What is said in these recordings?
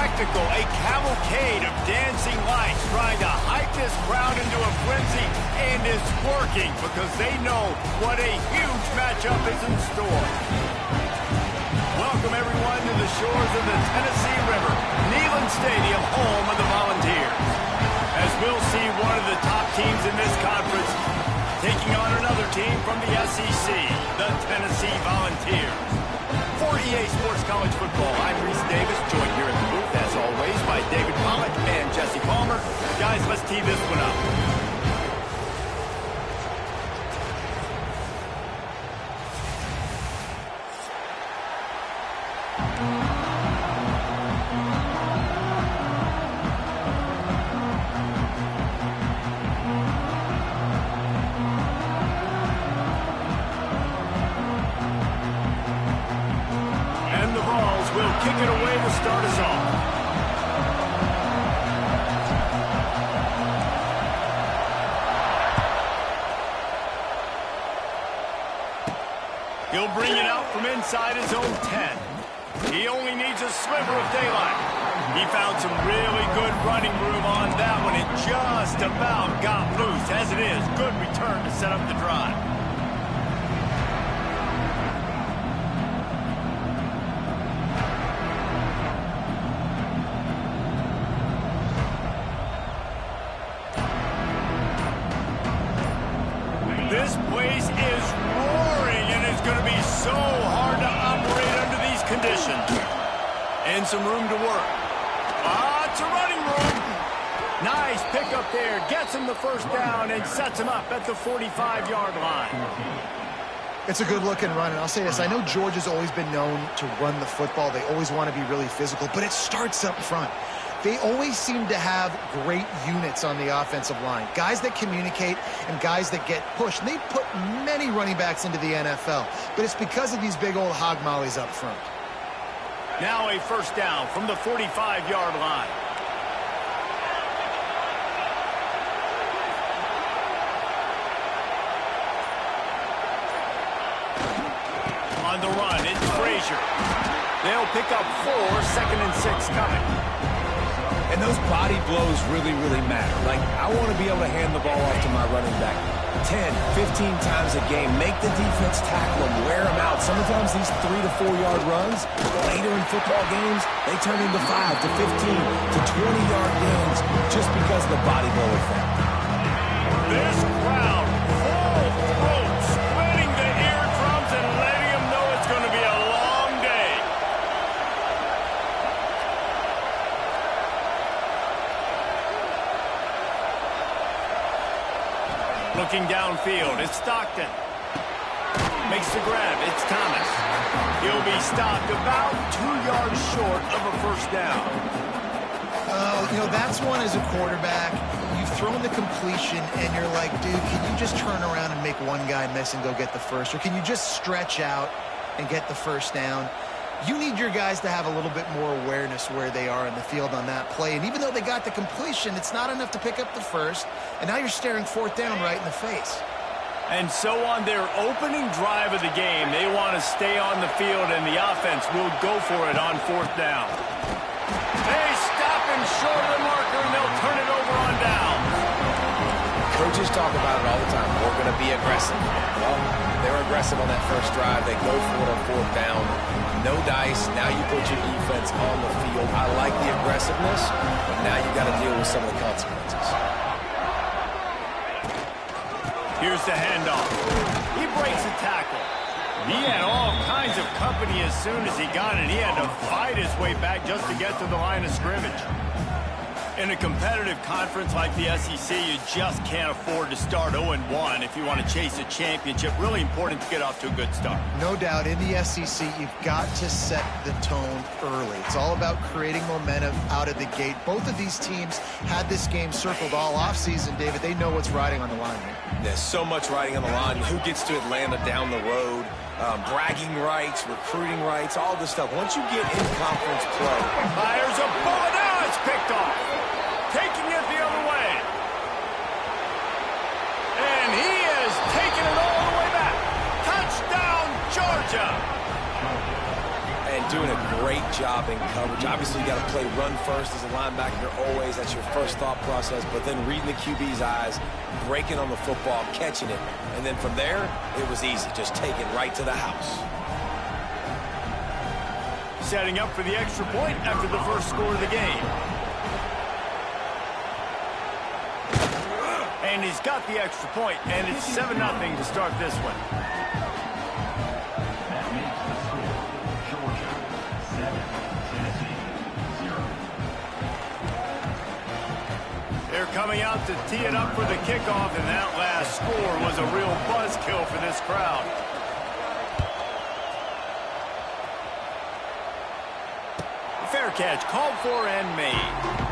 spectacle, a cavalcade of dancing lights trying to hype this crowd into a frenzy, and it's working because they know what a huge matchup is in store. Welcome everyone to the shores of the Tennessee River, Neyland Stadium, home of the Volunteers. As we'll see one of the top teams in this conference taking on another team from the SEC, the Tennessee Volunteers. For EA Sports College Football, I'm Reese Davis, joined here in the booth, as always, by David Pollack and Jesse Palmer. Guys, let's tee this one up. Kick it away to start us off. He'll bring it out from inside his own 10. He only needs a sliver of daylight. He found some really good running room on that one. It just about got loose. As it is, good return to set up the drive. This place is roaring, and it's going to be so hard to operate under these conditions. And some room to work. It's a running room. Nice pickup there. Gets him the first down and sets him up at the 45-yard line. It's a good-looking run, and I'll say this. I know Georgia's always been known to run the football. They always want to be really physical, but it starts up front. They always seem to have great units on the offensive line. Guys that communicate and guys that get pushed. And they put many running backs into the NFL, but it's because of these big old hog mollies up front. Now a first down from the 45-yard line. On the run, it's Frazier. They'll pick up 4, 2nd and 6 coming. And those body blows really, really matter. Like, I want to be able to hand the ball off to my running back 10, 15 times a game. Make the defense tackle them, wear them out. Sometimes these 3 to 4 yard runs, later in football games, they turn into 5 to 15 to 20-yard gains just because of the body blow effect. This crowd full throat, spreading the eardrums and letting them know it's going to be a long day. Looking downfield, it's Stockton. Makes the grab, it's Thomas. He'll be stopped about 2 yards short of a first down. You know, that's one as a quarterback. You've thrown the completion, and you're like, dude, can you just turn around and make one guy miss and go get the first? Or can you just stretch out and get the first down? You need your guys to have a little bit more awareness where they are in the field on that play. And even though they got the completion, it's not enough to pick up the first. And now you're staring 4th down right in the face. And so on their opening drive of the game, they want to stay on the field, and the offense will go for it on 4th down. They stop him short of the marker, and they'll turn it over on down. Coaches talk about it all the time. We're going to be aggressive. Well, they're aggressive on that first drive. They go for it on 4th down. No dice. Now you put your defense on the field. I like the aggressiveness, but now you got to deal with some of the consequences. Here's the handoff. He breaks a tackle. He had all kinds of company as soon as he got it. He had to fight his way back just to get to the line of scrimmage. In a competitive conference like the SEC, you just can't afford to start 0-1 if you want to chase a championship. Really important to get off to a good start. No doubt, in the SEC, you've got to set the tone early. It's all about creating momentum out of the gate. Both of these teams had this game circled all offseason, David. They know what's riding on the line here. There's so much riding on the line. Who gets to Atlanta down the road? Bragging rights, recruiting rights, all this stuff. Once you get in conference play. Fires a bullet. Now it's picked off. Taking it the other way. And he is taking it all the way back. Touchdown, Georgia. And doing a great job in coverage. Obviously, you got to play run first as a linebacker always. That's your first thought process. But then reading the QB's eyes, breaking on the football, catching it. And then from there, it was easy. Just take it right to the house. Setting up for the extra point after the first score of the game. And he's got the extra point, and it's 7-0 to start this one. They're coming out to tee it up for the kickoff, and that last score was a real buzzkill for this crowd. Fair catch called for and made.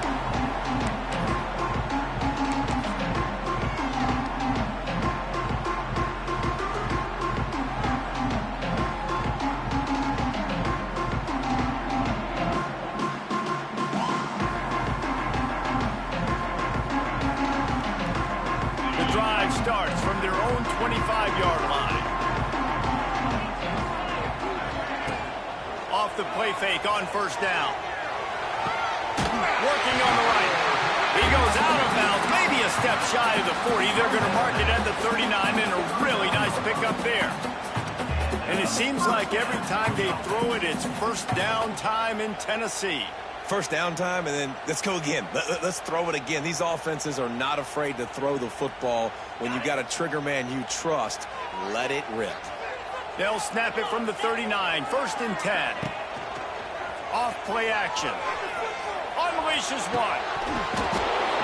Starts from their own 25-yard line. Off the play fake on first down. Working on the right. He goes out of bounds, maybe a step shy of the 40. They're going to mark it at the 39, and a really nice pickup there. And it seems like every time they throw it, it's first down time in Tennessee. First down time, and then let's go again. Let's throw it again. These offenses are not afraid to throw the football. When you've got a trigger man you trust, let it rip. They'll snap it from the 39, 1st and 10. Off play action. Unleashes one.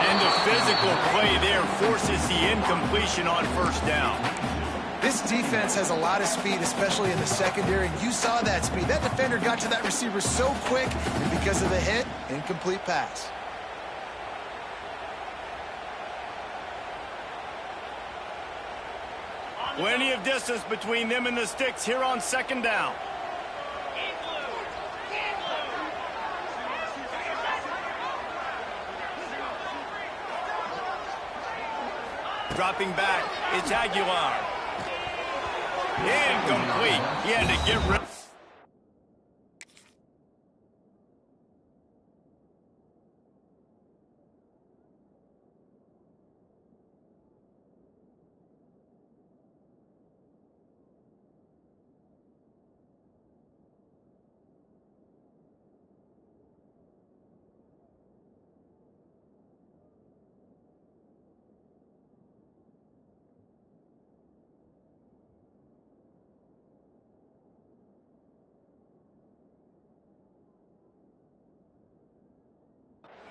And the physical play there forces the incompletion on first down. This defense has a lot of speed, especially in the secondary, and you saw that speed. That defender got to that receiver so quick, and because of the hit, incomplete pass. Plenty of distance between them and the sticks here on second down. Dropping back, it's Aguilar. Incomplete. He had to get rid of.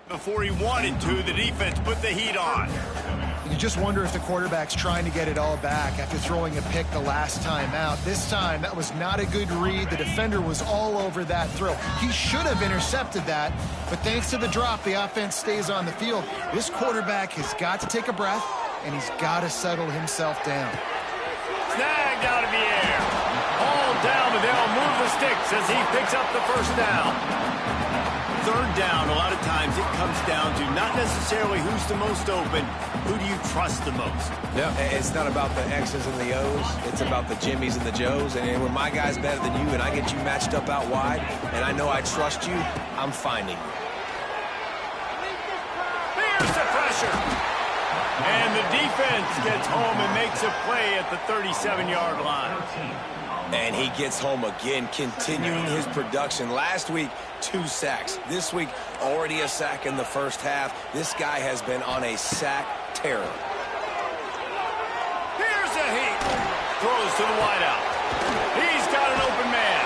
Before he wanted to, the defense put the heat on. You just wonder if the quarterback's trying to get it all back after throwing a pick the last time out. This time, that was not a good read. The defender was all over that throw. He should have intercepted that, but thanks to the drop, the offense stays on the field. This quarterback has got to take a breath, and he's got to settle himself down. Snagged out of the air. All down, but they'll move the sticks as he picks up the first down. Third down, a lot of times it comes down to not necessarily who's the most open, who do you trust the most? Yeah, it's not about the X's and the O's. It's about the Jimmies and the Joes. And when my guy's better than you and I get you matched up out wide and I know I trust you, I'm finding you. Here's the pressure. And the defense gets home and makes a play at the 37-yard line. And he gets home again, continuing his production. Last week, 2 sacks. This week, already a sack in the first half. This guy has been on a sack terror. Here's a heat. Throws to the wideout. He's got an open man.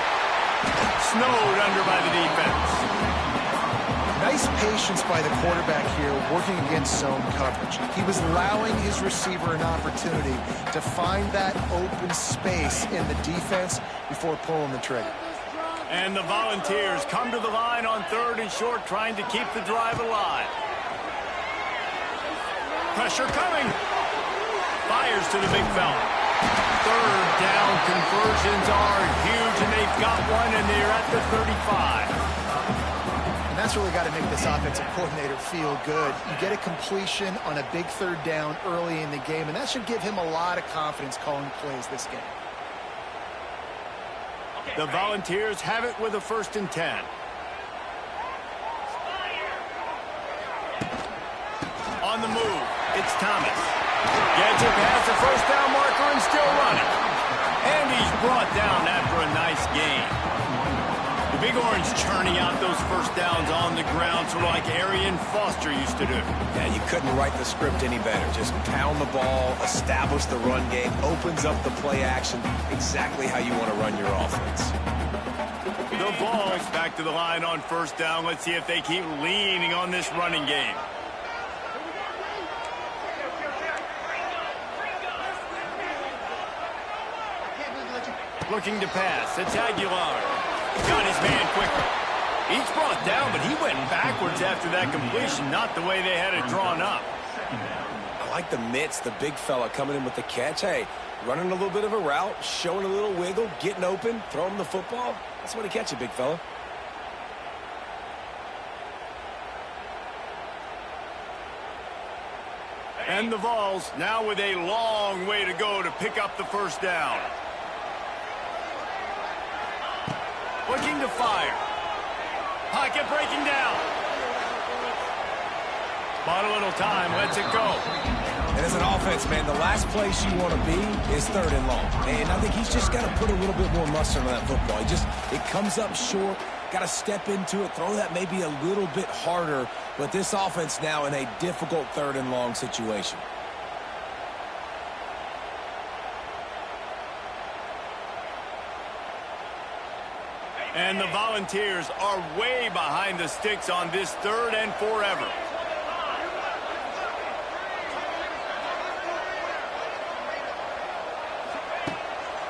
Snowed under by the defense. Nice patience by the quarterback here, working against zone coverage. He was allowing his receiver an opportunity to find that open space in the defense before pulling the trigger. And the Volunteers come to the line on 3rd and short, trying to keep the drive alive. Pressure coming. Fires to the big fella. Third down conversions are huge, and they've got one, and they're at the 35. And that's really got to make this offensive coordinator feel good. You get a completion on a big third down early in the game, and that should give him a lot of confidence calling plays this game. The Volunteers have it with a 1st and 10. On the move, it's Thomas. Gets it past the 1st down marker and still running. And he's brought down after a nice gain. The Big Orange churning out those 1st downs on the ground, sort of like Arian Foster used to do. Yeah, you couldn't write the script any better. Just pound the ball, establish the run game, opens up the play action, exactly how you want to run your offense. The Vols back to the line on 1st down. Let's see if they keep leaning on this running game. Looking to pass. It's Aguilar. Got his man quickly. He's brought down, but he went backwards after that completion, not the way they had it drawn up. I like the mitts, the big fella coming in with the catch. Hey, running a little bit of a route, showing a little wiggle, getting open, throwing the football. That's the way to catch it, big fella. And the Vols now with a long way to go to pick up the 1st down. Looking to fire. Pocket breaking down. Bought a little time, lets it go. And as an offense, man, the last place you want to be is 3rd and long. And I think he's just got to put a little bit more mustard on that football. It comes up short, got to step into it, throw that maybe a little bit harder. But this offense now in a difficult 3rd and long situation. And the Volunteers are way behind the sticks on this 3rd and forever.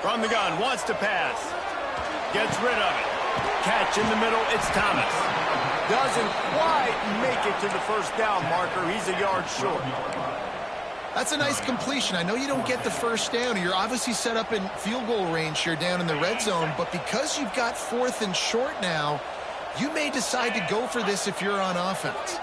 From the gun, wants to pass. Gets rid of it. Catch in the middle, it's Thomas. Doesn't quite make it to the 1st down marker. He's a yard short. That's a nice completion. I know you don't get the 1st down. You're obviously set up in field goal range here down in the red zone, but because you've got 4th and short now, you may decide to go for this if you're on offense.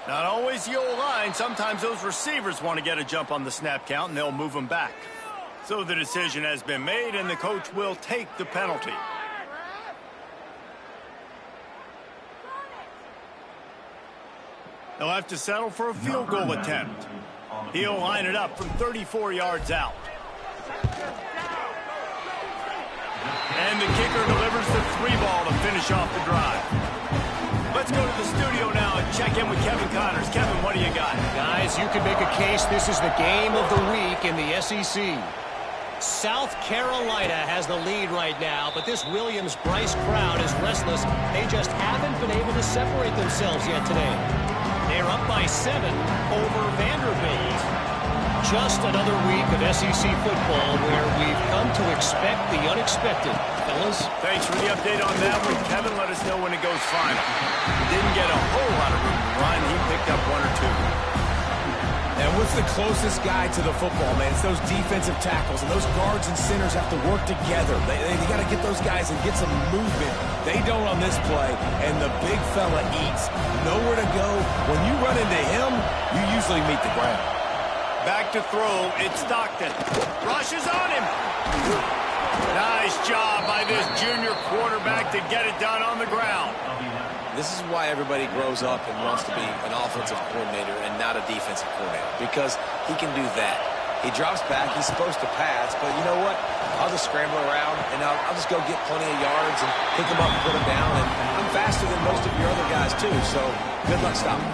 Not always the old line. Sometimes those receivers want to get a jump on the snap count, and they'll move them back. So the decision has been made, and the coach will take the penalty. They'll have to settle for a field goal attempt. He'll line it up from 34 yards out. And the kicker delivers the 3-ball to finish off the drive. Let's go to the studio now and check in with Kevin Connors. Kevin, what do you got? Guys, you could make a case this is the game of the week in the SEC. South Carolina has the lead right now, but this Williams-Brice crowd is restless. They just haven't been able to separate themselves yet today. They're up by 7 over Vanderbilt. Just another week of SEC football where we've come to expect the unexpected. Fellas? Thanks for the update on that one. Kevin, let us know when it goes final. Didn't get a whole lot of room to run. He picked up 1 or 2. And what's the closest guy to the football, man? It's those defensive tackles, and those guards and centers have to work together. They got to get those guys and get some movement. They don't on this play, and the big fella eats. Nowhere to go. When you run into him, you usually meet the ground. Back to throw, it's Stockton. Rushes on him. Nice job by this junior quarterback to get it done on the ground. This is why everybody grows up and wants to be an offensive coordinator and not a defensive coordinator, because he can do that. He drops back, he's supposed to pass, but you know what? I'll just scramble around, and I'll just go get plenty of yards and pick them up and put them down, and I'm faster than most of your other guys, too, so good luck stopping.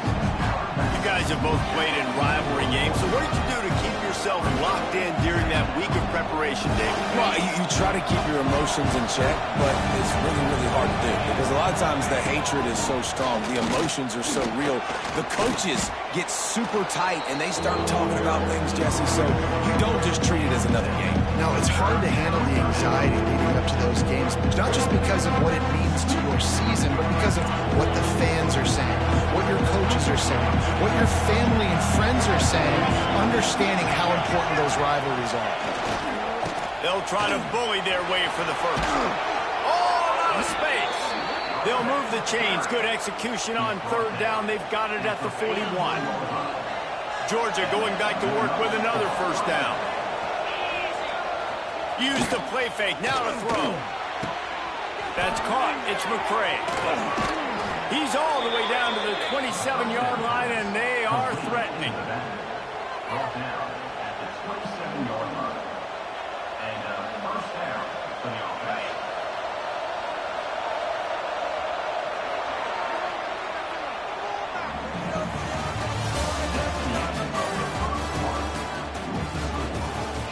You guys have both played in rivalry games, so what did you do to keep yourself locked in during that week of preparation, David? Well, you try to keep your emotions in check, but it's really, really hard to do because a lot of times the hatred is so strong. The emotions are so real. The coaches get super tight, and they start talking about things, Jesse, so you don't just treat it as another game. No, it's hard to handle the anxiety leading up to those games, not just because of what it means to your season, but because of what the fans are saying, what your coaches are saying, what your family and friends are saying, understanding how important those rivalries are. They'll try to bully their way for the first. All out of space. They'll move the chains. Good execution on third down. They've got it at the 41. Georgia going back to work with another first down. Use the play fake. Now to throw. That's caught. It's McCray. He's all the way down to the 27-yard line, and they are threatening. Brought down at the 27-yard line. And first down for the offense.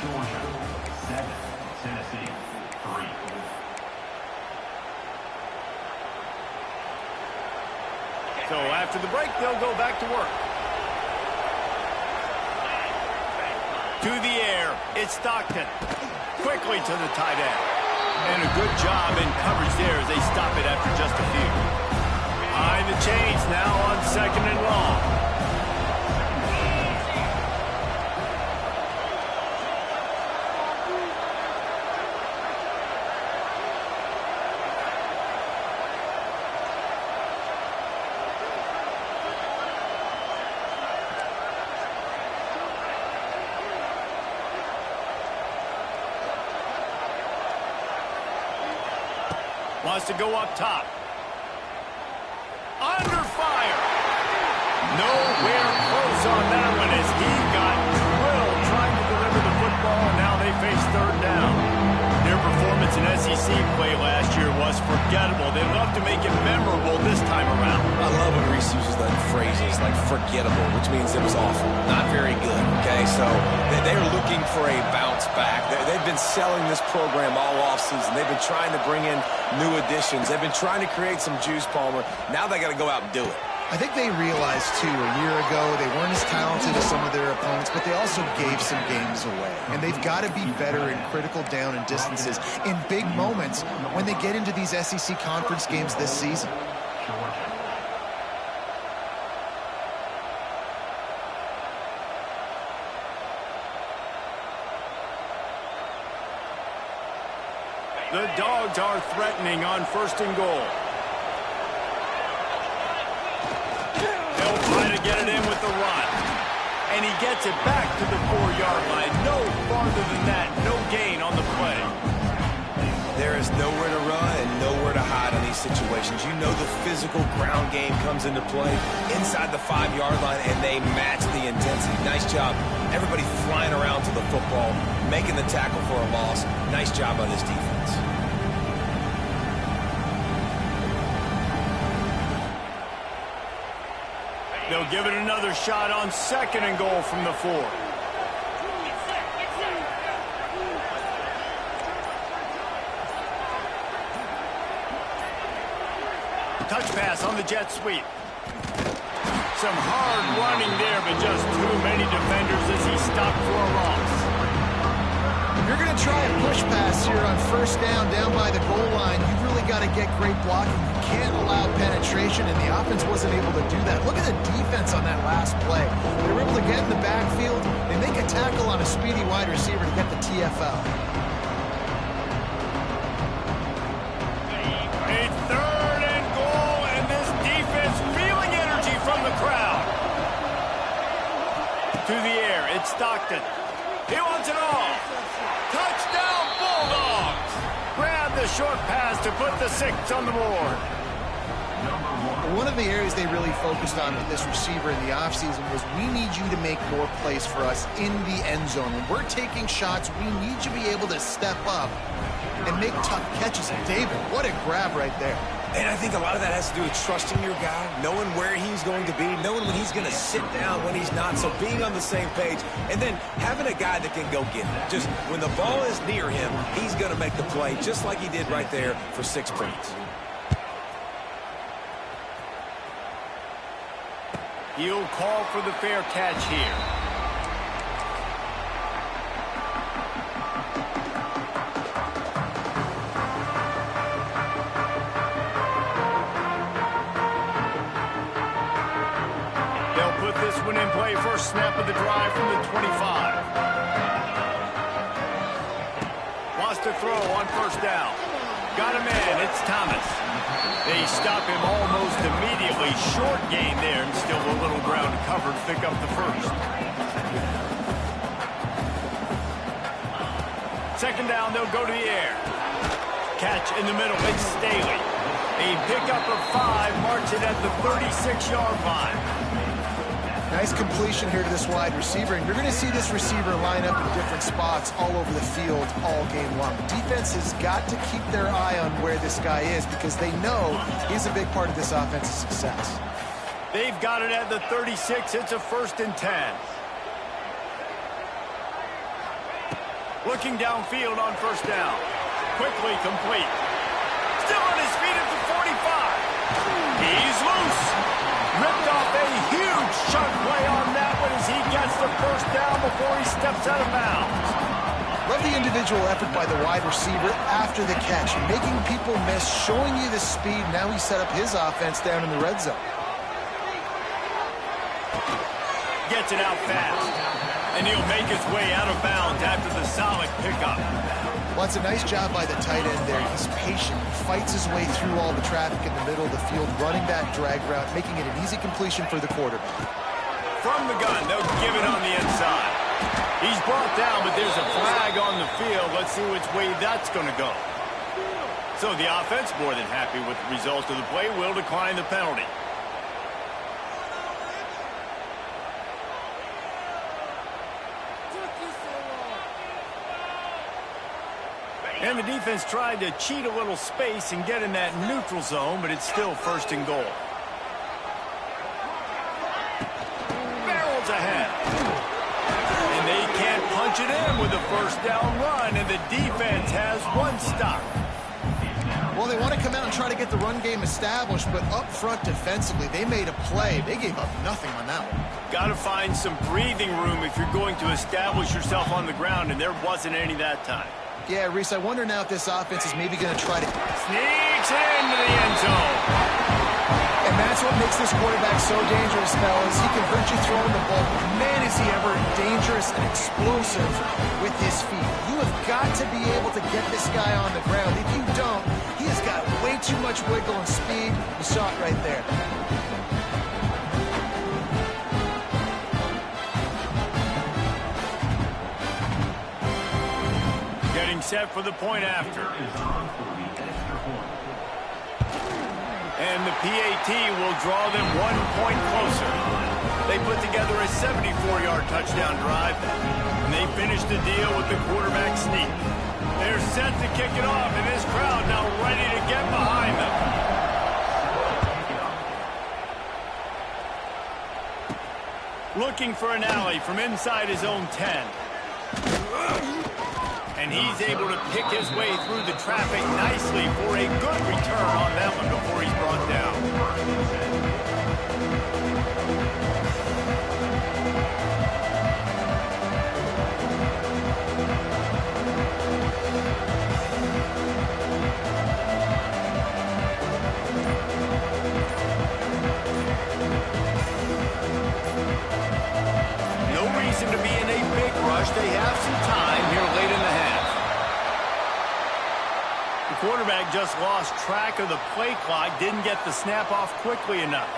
Georgia 7, Tennessee 3. So after the break, they'll go back to work. To the air, it's Stockton. Quickly to the tight end. And a good job in coverage there as they stop it after just a few. Behind the chains now on 2nd and long. Wants to go up top. Under fire. Nowhere close on that one as he got drilled trying to deliver the football, and now they face third down. Their performance in SEC play last year was forgettable. They'd love to make it memorable this time around. I love when Reese uses that phrases like forgettable, which means it was awful, not very good, okay? So they're looking for a bounce back. They've been selling this program all offseason. They've been trying to bring in new additions. They've been trying to create some juice, Palmer. Now they got to go out and do it. I think they realized, too, a year ago they weren't as talented as some of their opponents, but they also gave some games away. And they've got to be better in critical down and distances in big moments when they get into these SEC conference games this season. The Dogs are threatening on 1st and goal. They'll try to get it in with the run. And he gets it back to the 4-yard line. No farther than that. No gain on the play. There is nowhere to run and nowhere to hide in these situations. You know the physical ground game comes into play inside the 5-yard line, and they match the intensity. Nice job. Everybody flying around to the football, making the tackle for a loss. Nice job by this defense. They'll give it another shot on 2nd and goal from the 4. Touch pass on the jet sweep. Some hard running there, but just too many defenders as he stopped for a loss. You're going to try a push pass here on 1st down by the goal line. You've really got to get great blocking. You can't allow penetration, and the offense wasn't able to do that. Look at the defense on that last play. They were able to get in the backfield. They make a tackle on a speedy wide receiver to get the TFL. A 3rd and goal, and this defense feeling energy from the crowd. To the air, it's Stockton. He wants it all. Touchdown, Bulldogs! Grab the short pass to put the 6 on the board. One of the areas they really focused on with this receiver in the offseason was we need you to make more plays for us in the end zone. When we're taking shots, we need you to be able to step up and make tough catches. And David, what a grab right there. And I think a lot of that has to do with trusting your guy, knowing where he's going to be, knowing when he's going to sit down, when he's not, so being on the same page, and then having a guy that can go get it. Just when the ball is near him, he's going to make the play, just like he did right there for 6 points. He'll call for the fair catch here. One in play, first snap of the drive from the 25. Wants to throw on 1st down. Got him in. It's Thomas. They They stop him almost immediately. Short gain there, and still a little ground to cover to pick up the first. Second down, they'll go to the air. Catch in the middle, it's Staley. A pickup of 5, marks it at the 36-yard line. Nice completion here to this wide receiver, and you're going to see this receiver line up in different spots all over the field all game long. Defense has got to keep their eye on where this guy is because they know he's a big part of this offense's success. They've got it at the 36. It's a 1st and 10. Looking downfield on 1st down. Quickly complete. Still on his feet at the 45. He's loose. Ripped off a huge chunk play on that one as he gets the 1st down before he steps out of bounds. Love the individual effort by the wide receiver after the catch, making people miss, showing you the speed. Now he set up his offense down in the red zone. Gets it out fast. And he'll make his way out of bounds after the solid pickup. Well, it's a nice job by the tight end there. He's patient. He fights his way through all the traffic in the middle of the field, running that drag route, making it an easy completion for the quarterback. From the gun, they'll give it on the inside. He's brought down, but there's a flag on the field. Let's see which way that's going to go. So the offense, more than happy with the result of the play, will decline the penalty. And the defense tried to cheat a little space and get in that neutral zone, but it's still 1st and goal. Barrels ahead. And they can't punch it in with a 1st down run, and the defense has 1 stop. Well, they want to come out and try to get the run game established, but up front defensively, they made a play. They gave up nothing on that one. Got to find some breathing room if you're going to establish yourself on the ground, and there wasn't any that time. Yeah, Reese, I wonder now if this offense is maybe going to try to... Sneaks it into the end zone. And that's what makes this quarterback so dangerous, fellas. He can hurt you throwing the ball. Man, is he ever dangerous and explosive with his feet. You have got to be able to get this guy on the ground. If you don't, he has got way too much wiggle and speed. You saw it right there. Getting set for the point after. And the PAT will draw them 1 point closer. They put together a 74-yard touchdown drive, and they finish the deal with the quarterback sneak. They're set to kick it off, and this crowd now ready to get behind them. Looking for an alley from inside his own 10. And he's able to pick his way through the traffic nicely for a good return on that one before he's brought down. No reason to be in a big rush. They have some time here late in the half. The quarterback just lost track of the play clock, didn't get the snap off quickly enough.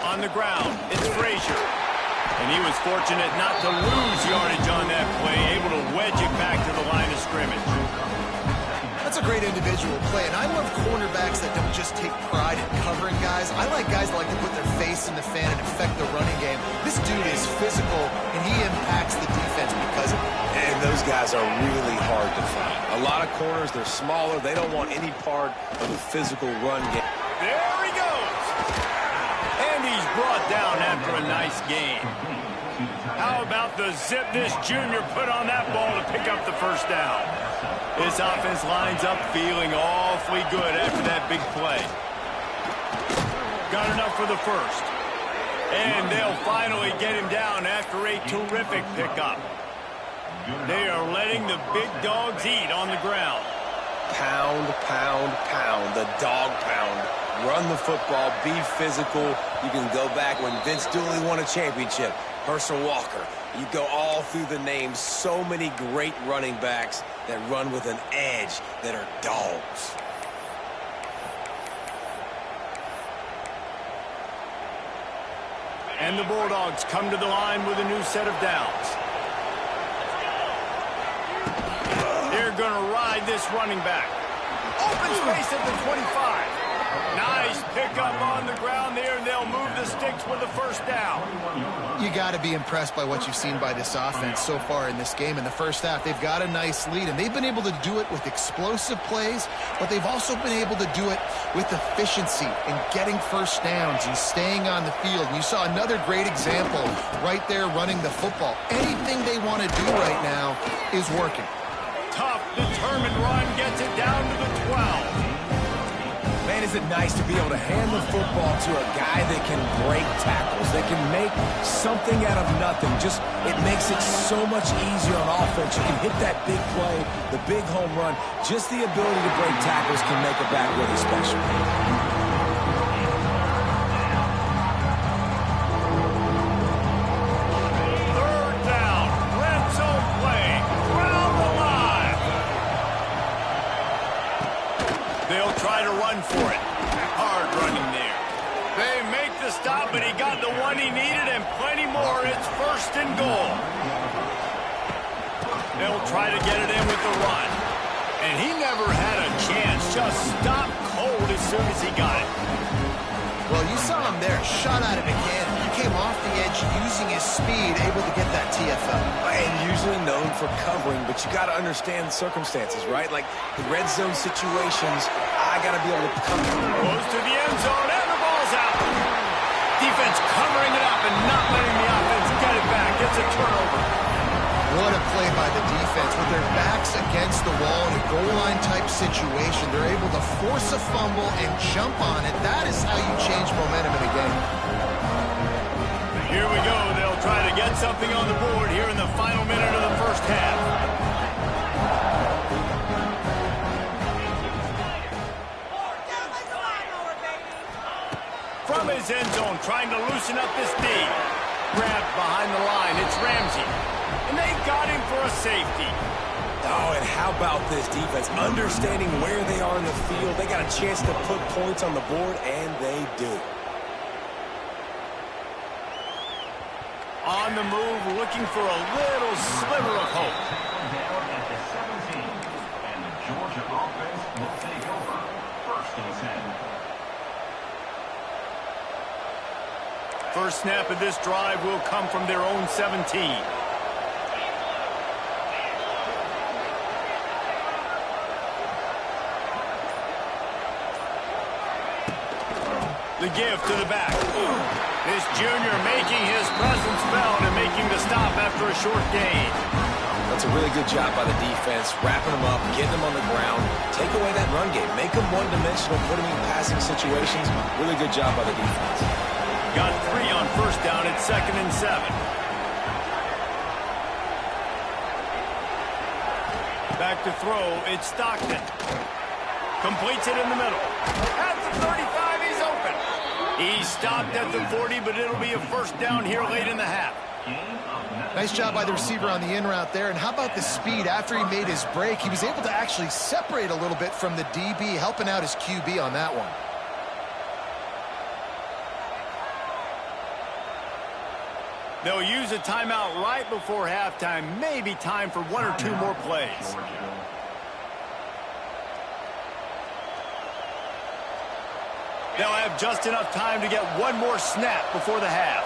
On the ground, it's Frazier. And he was fortunate not to lose yardage on that play, able to wedge it back to the line of scrimmage. That's a great individual play, and I love cornerbacks that don't just take pride in covering guys. I like guys that like to put their face in the fan and affect the running game. This dude is physical, and he impacts the defense because of it. And those guys are really hard to find. A lot of corners, they're smaller. They don't want any part of the physical run game. There he goes. And he's brought down after a nice gain. How about the zip this junior put on that ball to pick up the 1st down? This offense lines up feeling awfully good after that big play. Got enough for the 1st. And they'll finally get him down after a terrific pickup. They are letting the big dogs eat on the ground. Pound, pound, pound. The dog pound. Run the football. Be physical. You can go back when Vince Dooley won a championship. Herschel Walker. You go all through the names. So many great running backs that run with an edge that are dogs. And the Bulldogs come to the line with a new set of downs. They're going to ride this running back. Open space at the 25. Nice pickup on the ground there, and they'll move the sticks with the first down. You got to be impressed by what you've seen by this offense so far in this game. In the first half, they've got a nice lead, and they've been able to do it with explosive plays, but they've also been able to do it with efficiency and getting first downs and staying on the field. And you saw another great example right there running the football. Anything they want to do right now is working. Tough, determined run gets it down to the 12. Man, is it nice to be able to hand the football to a guy that can break tackles, that can make something out of nothing. Just, it makes it so much easier on offense. You can hit that big play, the big home run. Just the ability to break tackles can make a back really special. Third down, red zone play, round the line. They'll try to run for it. Hard running there. They make the stop, but he got the one he needed and plenty more. It's first and goal. They'll try to get it in with the run. And he never had a chance. Just stopped cold as soon as he got it. Well, you saw him there, shot out of a cannon. He came off the edge using his speed, able to get that TFL. And usually known for covering, but you got to understand circumstances, right? Like the red zone situations, I got to be able to cover. Goes to the end zone, and the ball's out. Defense covering it up and not letting the offense get it back. It's a turnover. What a play by the defense. With their backs against the wall in a goal line type situation, they're able to force a fumble and jump on it. That is how you change momentum in a game. Here we go. They'll try to get something on the board here in the final minute of the first half. From his end zone, trying to loosen up this D. Grabbed behind the line. It's Ramsey. And they got him for a safety. Oh, and how about this defense? Understanding where they are in the field. They got a chance to put points on the board, and they do. On the move, looking for a little sliver of hope. Down at the 17, and the Georgia offense will take over. First and 10. First snap of this drive will come from their own 17. The give to the back. This junior making his presence felt and making the stop after a short gain. That's a really good job by the defense, wrapping them up, getting them on the ground, take away that run game, make them one-dimensional, put them in passing situations. Really good job by the defense. Got 3 on first down at 2nd and 7. Back to throw, it's Stockton. Completes it in the middle. At the 35, he's open. He stopped at the 40, but it'll be a first down here late in the half. Nice job by the receiver on the in route there. And how about the speed? After he made his break, he was able to actually separate a little bit from the DB, helping out his QB on that one. They'll use a timeout right before halftime. Maybe time for 1 or 2 more plays. They'll have just enough time to get 1 more snap before the half.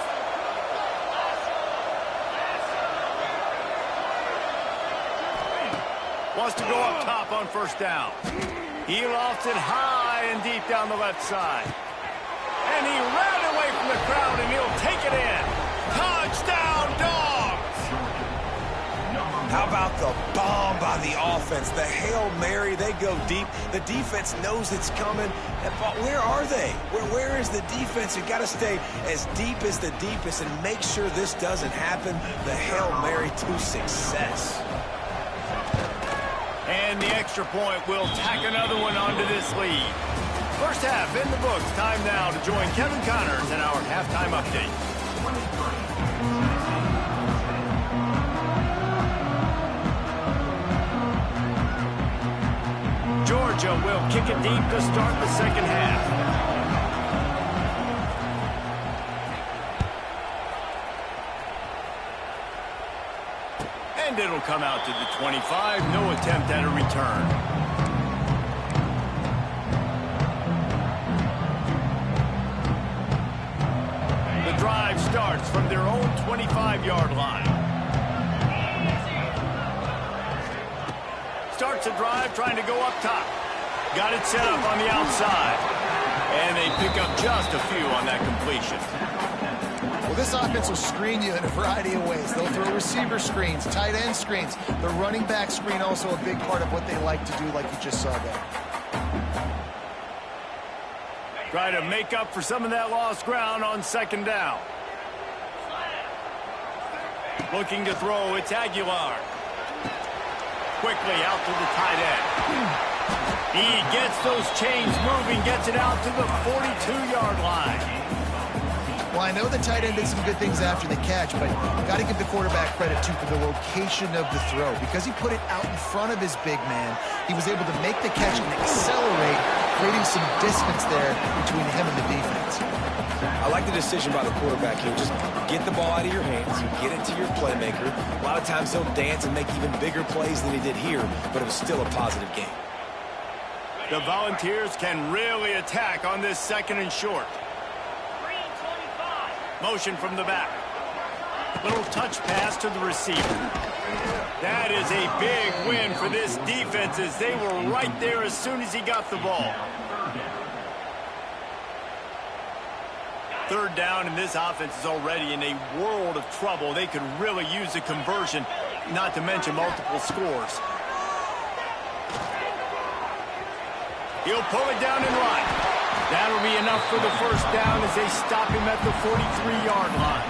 Wants to go up top on first down. He lofts it high and deep down the left side. And he ran away from the crowd, and he'll take it in. Touchdown, Dogs! How about the bomb by the offense? The Hail Mary, they go deep. The defense knows it's coming. But where are they? Where is the defense? You've got to stay as deep as the deepest and make sure this doesn't happen. The Hail Mary to success. And the extra point will tack another one onto this lead. First half in the books. Time now to join Kevin Connors in our halftime update. will kick it deep to start the second half. And it'll come out to the 25. No attempt at a return. The drive starts from their own 25-yard line. Starts a drive trying to go up top. Got it set up on the outside. And they pick up just a few on that completion. Well, this offense will screen you in a variety of ways. They'll throw receiver screens, tight end screens. The running back screen also a big part of what they like to do, like you just saw there. Try to make up for some of that lost ground on second down. Looking to throw, it's Aguilar. Quickly out to the tight end. He gets those chains moving, gets it out to the 42-yard line. Well, I know the tight end did some good things after the catch, but got to give the quarterback credit, too, for the location of the throw. Because he put it out in front of his big man, he was able to make the catch and accelerate, creating some distance there between him and the defense. I like the decision by the quarterback here. Just get the ball out of your hands, get it to your playmaker. A lot of times he'll dance and make even bigger plays than he did here, but it was still a positive game. The Volunteers can really attack on this second and short. Motion from the back. Little touch pass to the receiver. That is a big win for this defense as they were right there as soon as he got the ball. Third down, and this offense is already in a world of trouble. They could really use a conversion, not to mention multiple scores. He'll pull it down and run. That'll be enough for the first down as they stop him at the 43-yard line.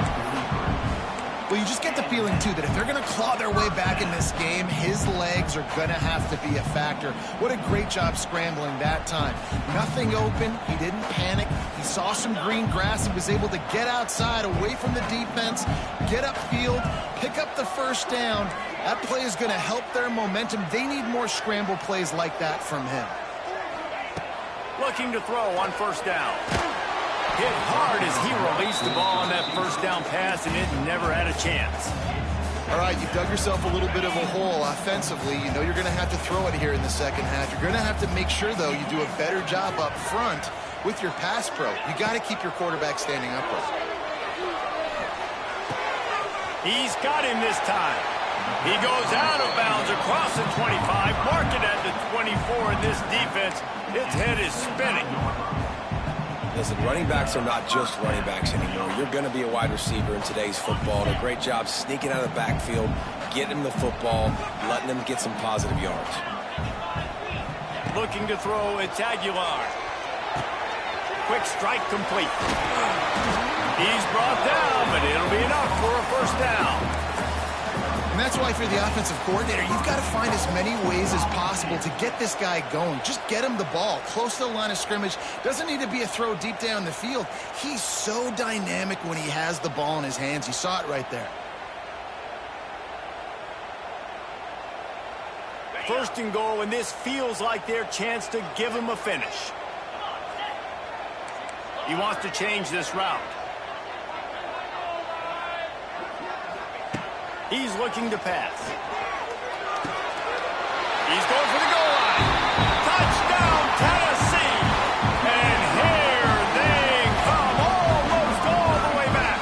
Well, you just get the feeling, too, that if they're going to claw their way back in this game, his legs are going to have to be a factor. What a great job scrambling that time. Nothing open. He didn't panic. He saw some green grass and was able to get outside, away from the defense, get upfield, pick up the first down. That play is going to help their momentum. They need more scramble plays like that from him. Looking to throw on first down. Hit hard as he released the ball on that first down pass, and it never had a chance. All right, you've dug yourself a little bit of a hole offensively. You know you're going to have to throw it here in the second half. You're going to have to make sure, though, you do a better job up front with your pass pro. You got to keep your quarterback standing upright. He's got him this time. He goes out of bounds across the 25, mark it at the 24, and this defense, its head is spinning. Listen, running backs are not just running backs anymore. You're going to be a wide receiver in today's football. And a great job sneaking out of the backfield, getting him the football, letting them get some positive yards. Looking to throw, it's Aguilar. Quick strike complete. He's brought down, but it'll be enough for a first down. And that's why, if you're the offensive coordinator, you've got to find as many ways as possible to get this guy going. Just get him the ball close to the line of scrimmage. Doesn't need to be a throw deep down the field. He's so dynamic when he has the ball in his hands. You saw it right there. First and goal, and this feels like their chance to give him a finish. He wants to change this route. He's looking to pass. He's going for the goal line. Touchdown, Tennessee! And here they come, almost all the way back.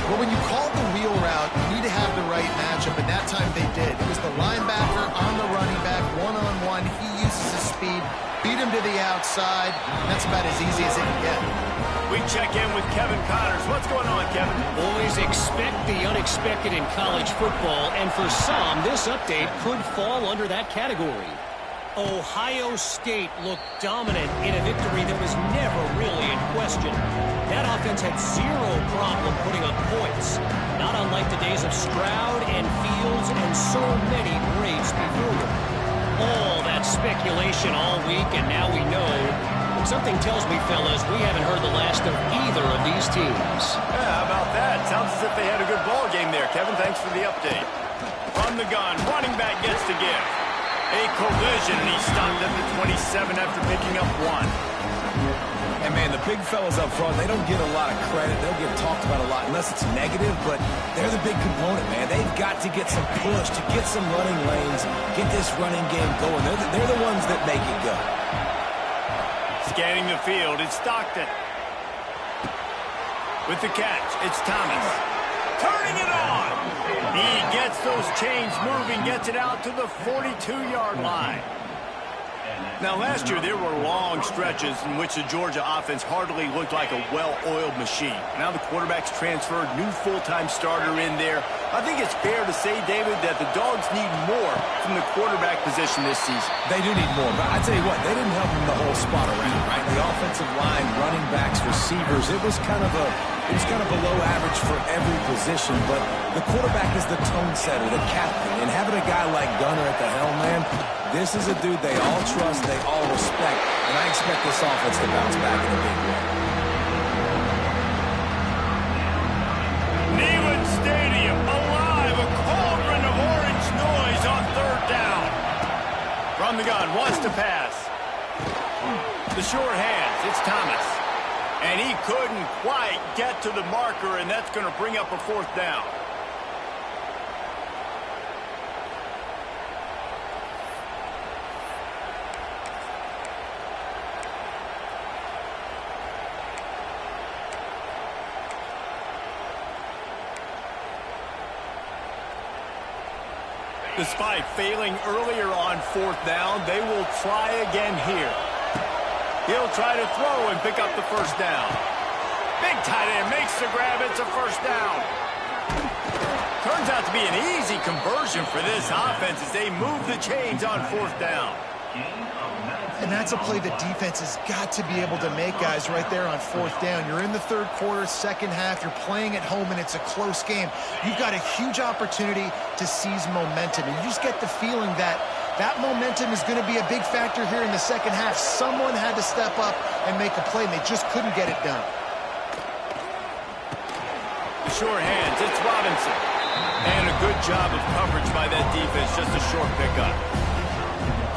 Well, when you called the wheel route, you need to have the right matchup, and that time they did. It was the linebacker on the running back, one-on-one. He uses his speed, beat him to the outside. That's about as easy as it can get. We check in with Kevin Connors. What's going on, Kevin? Boys, expect the unexpected in college football, and for some, this update could fall under that category. Ohio State looked dominant in a victory that was never really in question. That offense had zero problem putting up points, not unlike the days of Stroud and Fields and so many greats before them. All that speculation all week, and now we know. Something tells me, fellas, we haven't heard the last of either of these teams. Yeah, how about that? Sounds as if they had a good ball game there. Kevin, thanks for the update. From the gun, running back gets to give. A collision, and he stopped at the 27 after picking up 1. And, man, the big fellas up front, they don't get a lot of credit. They'll get talked about a lot unless it's negative, but they're the big component, man. They've got to get some push, to get some running lanes, get this running game going. They're the ones that make it go. Scanning the field, it's Stockton. With the catch, it's Thomas. Turning it on! He gets those chains moving, gets it out to the 42-yard line. Now, last year, there were long stretches in which the Georgia offense hardly looked like a well-oiled machine. Now the quarterback's transferred, new full-time starter in there. I think it's fair to say, David, that the Dogs need more from the quarterback position this season. They do need more, but I tell you what, they didn't help them the whole spot around, right? The offensive line, running backs, receivers, it was kind of below average for every position, but the quarterback is the tone setter, the captain, and having a guy like Gunner at the helm, man, this is a dude they all trust, they all respect, and I expect this offense to bounce back in a big way. Neyland Stadium alive, a cauldron of orange noise on 3rd down. From the gun, wants to pass. The short hands, it's Thomas. And he couldn't quite get to the marker, and that's going to bring up a 4th down. Despite failing earlier on 4th down, they will try again here. He'll try to throw and pick up the 1st down. Big tight end makes the grab. It's a 1st down. Turns out to be an easy conversion for this offense as they move the chains on 4th down. And that's a play the defense has got to be able to make, guys, right there on 4th down. You're in the 3rd quarter, 2nd half. You're playing at home, and it's a close game. You've got a huge opportunity to seize momentum. And you just get the feeling that that momentum is going to be a big factor here in the 2nd half. Someone had to step up and make a play, and they just couldn't get it done. The short hands, it's Robinson. And a good job of coverage by that defense, just a short pickup.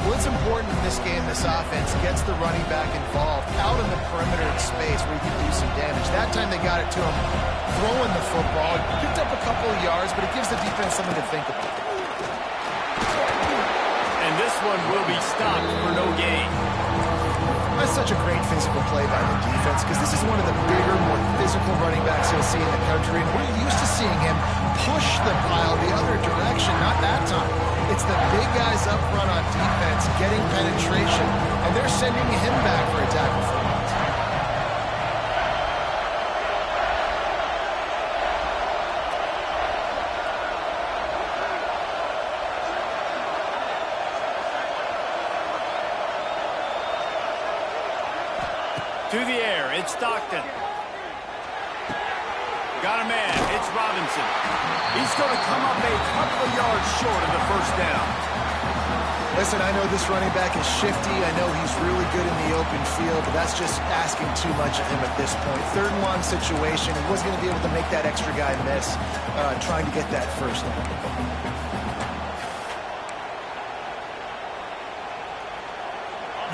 Well, it's important in this game, this offense gets the running back involved out in the perimeter in space where he can do some damage. That time they got it to him throwing the football. Picked up a couple of yards, but it gives the defense something to think about. And this one will be stopped for no gain. That's such a great physical play by the defense because this is one of the bigger, more physical running backs you'll see in the country. And we're used to seeing him push the pile the other direction, not that time. It's the big guys up front on defense getting penetration, and they're sending him back for a tackle for loss. To the air, it's Stockton. Got a man, it's Robinson. He's going to come up a couple of yards short of the 1st down. Listen, I know this running back is shifty. I know he's really good in the open field, but that's just asking too much of him at this point. 3rd and long situation. He wasn't going to be able to make that extra guy miss trying to get that 1st down.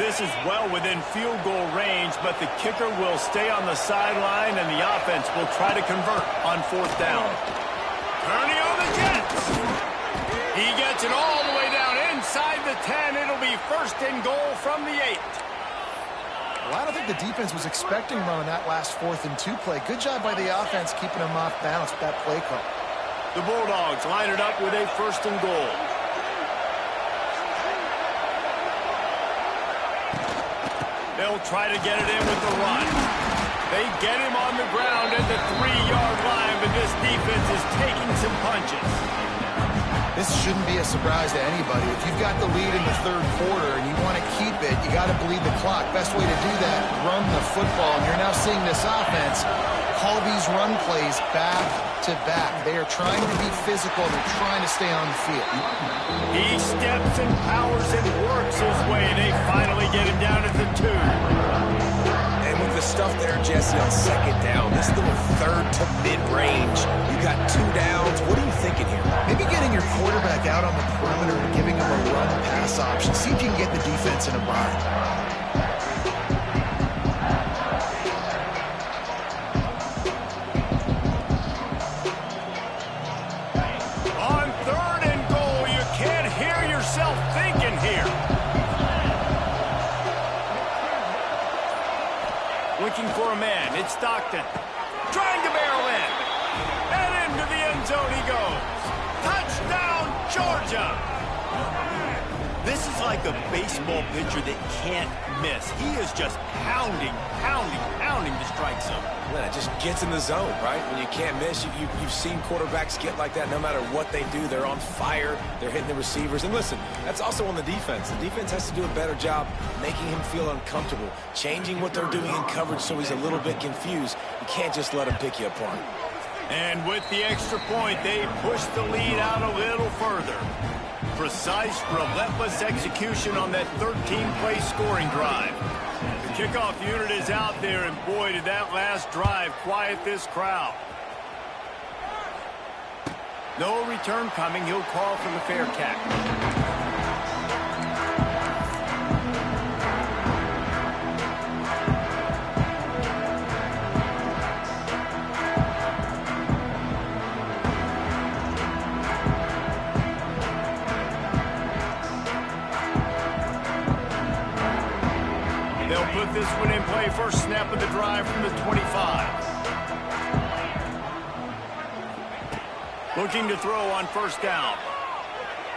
This is well within field goal range, but the kicker will stay on the sideline, and the offense will try to convert on 4th down. Kearney on the Jets. He gets it all the way down inside the 10. It'll be 1st and goal from the 8. Well, I don't think the defense was expecting him on that last 4th and 2 play. Good job by the offense keeping him off balance with that play call. The Bulldogs line it up with a 1st and goal. They'll try to get it in with the run. They get him on the ground at the 3-yard line, but this defense is taking some punches. This shouldn't be a surprise to anybody. If you've got the lead in the 3rd quarter and you want to keep it, you got to bleed the clock. Best way to do that, run the football. And you're now seeing this offense call these run plays back to back. They are trying to be physical. They're trying to stay on the field. He steps and powers and works his way. They finally get him down at the 2. And with the stuff there, Jesse, on second down. This little third to mid-range. You got 2 downs. What are you thinking here? Maybe getting your quarterback out on the perimeter and giving him a run-pass option. See if you can get the defense in a bind. On 3rd and goal, you can't hear yourself thinking here. Looking for a man. It's Stockton. Trying to barrel in. And into the end zone he goes. Touchdown, Georgia! This is like a baseball pitcher that can't miss. He is just pounding the strike zone. Man, it just gets in the zone, right? When you can't miss, you've seen quarterbacks get like that no matter what they do. They're on fire. They're hitting the receivers. And listen, that's also on the defense. The defense has to do a better job making him feel uncomfortable, changing what they're doing in coverage so he's a little bit confused. You can't just let him pick you apart. And with the extra point, they push the lead out a little further. Precise, relentless execution on that 13-play scoring drive. The kickoff unit is out there, and boy, did that last drive quiet this crowd. No return coming. He'll call for the fair catch. Put this one in play. First snap of the drive from the 25. Looking to throw on first down.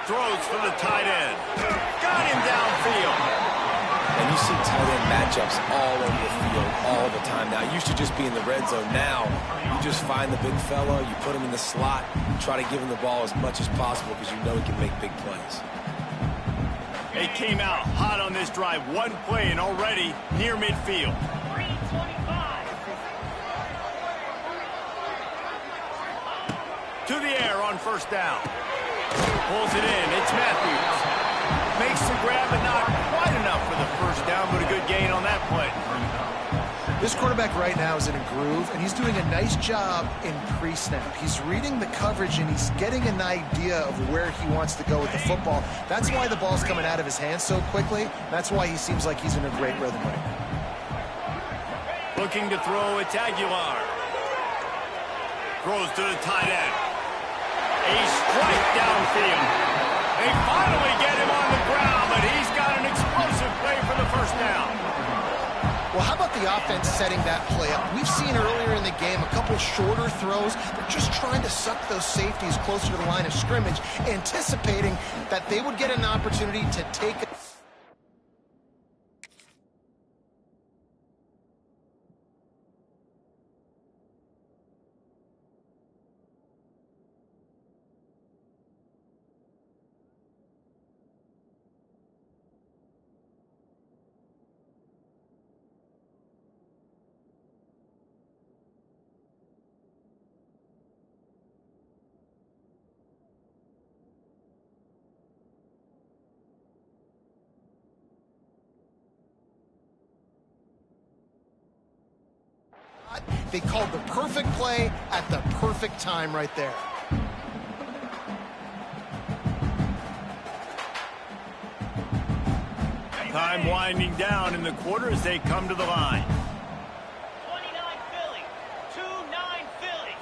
Throws for the tight end. Got him downfield. And you see tight end matchups all over the field all the time now. It used to just be in the red zone. Now you just find the big fella, you put him in the slot, try to give him the ball as much as possible because you know he can make big plays. They came out hot on this drive. One play and already near midfield. To the air on first down. Pulls it in. It's Matthews. Makes the grab, but not quite enough for the first down, but a good gain on that play. This quarterback right now is in a groove, and he's doing a nice job in pre-snap. He's reading the coverage, and he's getting an idea of where he wants to go with the football. That's why the ball's coming out of his hands so quickly. That's why he seems like he's in a great rhythm right now. Looking to throw, it's Aguilar. Throws to the tight end. A strike downfield. They finally get him on the ground, but he's got an explosive play for the first down. Well, how about the offense setting that play up? We've seen earlier in the game a couple shorter throws. They're just trying to suck those safeties closer to the line of scrimmage, anticipating that they would get an opportunity to take it. They called the perfect play at the perfect time right there. Time winding down in the quarter as they come to the line. 29 Philly, 2-9 Philly.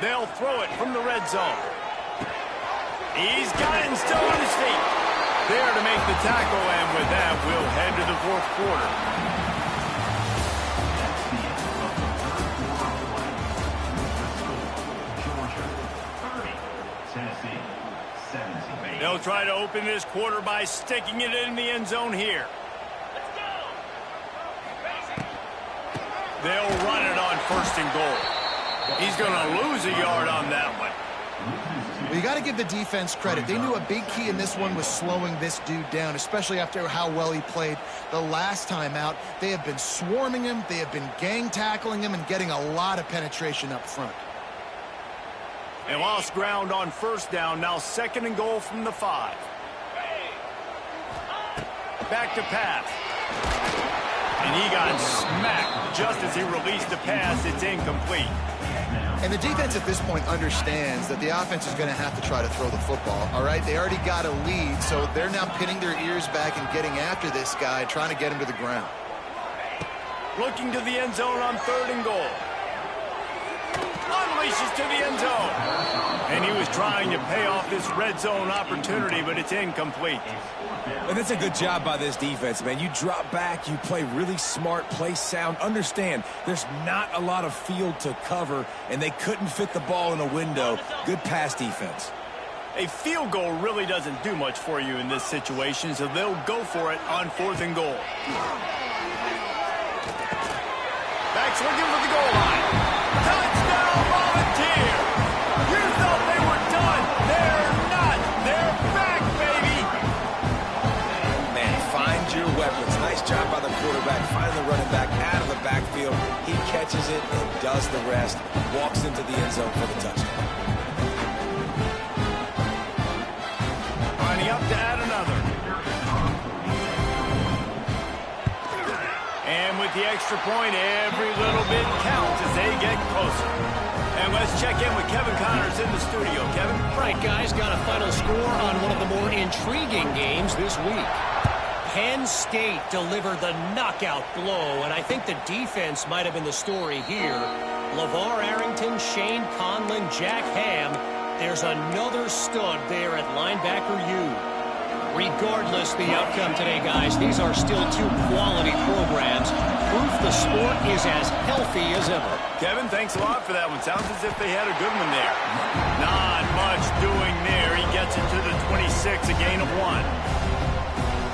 They'll throw it from the red zone. He's got it still on his feet. There to make the tackle, and with that, we'll head to the fourth quarter. They'll try to open this quarter by sticking it in the end zone here. Let's go. They'll run it on first and goal. He's going to lose a yard on that one. Well, you got to give the defense credit. They knew a big key in this one was slowing this dude down, especially after how well he played the last time out. They have been swarming him. They have been gang tackling him and getting a lot of penetration up front. They lost ground on first down. Now second and goal from the 5. Back to pass. And he got smacked just as he released the pass. It's incomplete. And the defense at this point understands that the offense is going to have to try to throw the football, all right? They already got a lead, so they're now pinning their ears back and getting after this guy, trying to get him to the ground. Looking to the end zone on 3rd and goal. Unleashes to the end zone. And he was trying to pay off this red zone opportunity, but it's incomplete. And it's a good job by this defense, man. You drop back, you play really smart, play sound. Understand, there's not a lot of field to cover, and they couldn't fit the ball in a window. Good pass defense. A field goal really doesn't do much for you in this situation, so they'll go for it on 4th and goal. Back swinging for the goal line. Touchdown, Volunteer! You thought they were done. They're not. They're back, baby. Man, find your weapons. Nice job by the quarterback. Finding the running back out of the backfield. He catches it and does the rest. Walks into the end zone for the touchdown. Lining up to add another. And with the extra point, every little bit counts as they get closer. And let's check in with Kevin Connors in the studio. Kevin? Right, guys, got a final score on one of the more intriguing games this week. Penn State delivered the knockout blow, and I think the defense might have been the story here. LeVar Arrington, Shane Conlon, Jack Ham. There's another stud there at linebacker U. Regardless the outcome today, guys, these are still two quality programs. Proof the sport is as healthy as ever. Kevin, thanks a lot for that one. Sounds as if they had a good one there. Not much doing there. He gets it to the 26, a gain of 1.